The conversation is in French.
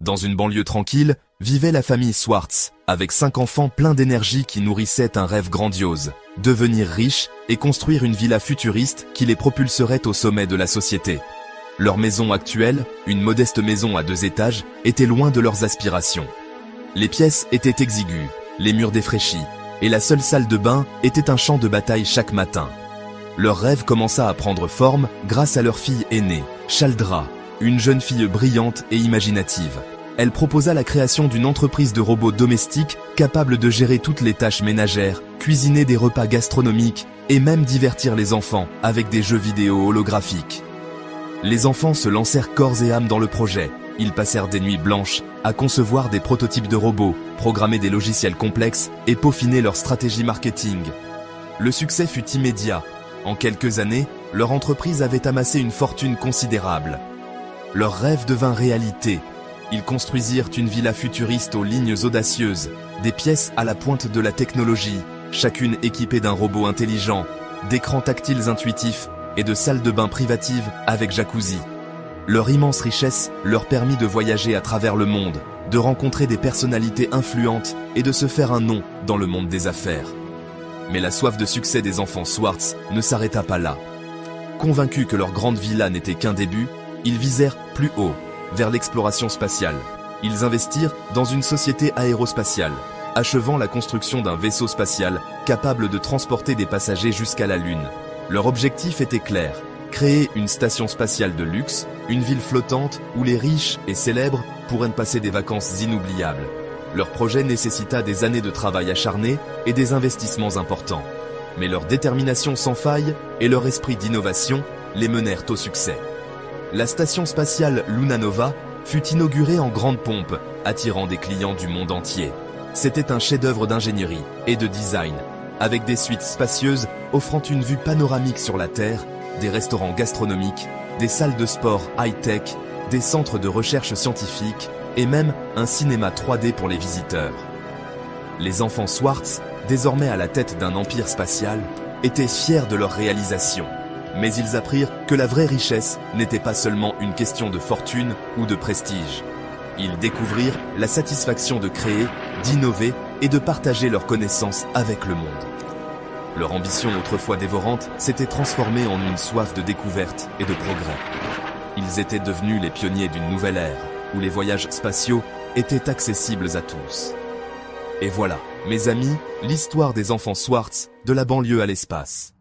Dans une banlieue tranquille, vivait la famille Swartz, avec 5 enfants pleins d'énergie qui nourrissaient un rêve grandiose, devenir riches et construire une villa futuriste qui les propulserait au sommet de la société. Leur maison actuelle, une modeste maison à 2 étages, était loin de leurs aspirations. Les pièces étaient exiguës, les murs défraîchis, et la seule salle de bain était un champ de bataille chaque matin. Leur rêve commença à prendre forme grâce à leur fille aînée, Chaldra, une jeune fille brillante et imaginative. Elle proposa la création d'une entreprise de robots domestiques capable de gérer toutes les tâches ménagères, cuisiner des repas gastronomiques et même divertir les enfants avec des jeux vidéo holographiques. Les enfants se lancèrent corps et âme dans le projet. Ils passèrent des nuits blanches à concevoir des prototypes de robots, programmer des logiciels complexes et peaufiner leur stratégie marketing. Le succès fut immédiat. En quelques années, leur entreprise avait amassé une fortune considérable. Leur rêve devint réalité. Ils construisirent une villa futuriste aux lignes audacieuses, des pièces à la pointe de la technologie, chacune équipée d'un robot intelligent, d'écrans tactiles intuitifs et de salles de bain privatives avec jacuzzi. Leur immense richesse leur permit de voyager à travers le monde, de rencontrer des personnalités influentes et de se faire un nom dans le monde des affaires. Mais la soif de succès des enfants Swartz ne s'arrêta pas là. Convaincus que leur grande villa n'était qu'un début, ils visèrent plus haut, vers l'exploration spatiale. Ils investirent dans une société aérospatiale, achevant la construction d'un vaisseau spatial capable de transporter des passagers jusqu'à la Lune. Leur objectif était clair, créer une station spatiale de luxe, une ville flottante où les riches et célèbres pourraient passer des vacances inoubliables. Leur projet nécessita des années de travail acharné et des investissements importants. Mais leur détermination sans faille et leur esprit d'innovation les menèrent au succès. La station spatiale Luna Nova fut inaugurée en grande pompe, attirant des clients du monde entier. C'était un chef-d'œuvre d'ingénierie et de design, avec des suites spacieuses offrant une vue panoramique sur la Terre, des restaurants gastronomiques, des salles de sport high-tech, des centres de recherche scientifique et même un cinéma 3D pour les visiteurs. Les enfants Swartz, désormais à la tête d'un empire spatial, étaient fiers de leur réalisation. Mais ils apprirent que la vraie richesse n'était pas seulement une question de fortune ou de prestige. Ils découvrirent la satisfaction de créer, d'innover et de partager leurs connaissances avec le monde. Leur ambition autrefois dévorante s'était transformée en une soif de découverte et de progrès. Ils étaient devenus les pionniers d'une nouvelle ère, où les voyages spatiaux étaient accessibles à tous. Et voilà, mes amis, l'histoire des enfants Swartz, de la banlieue à l'espace.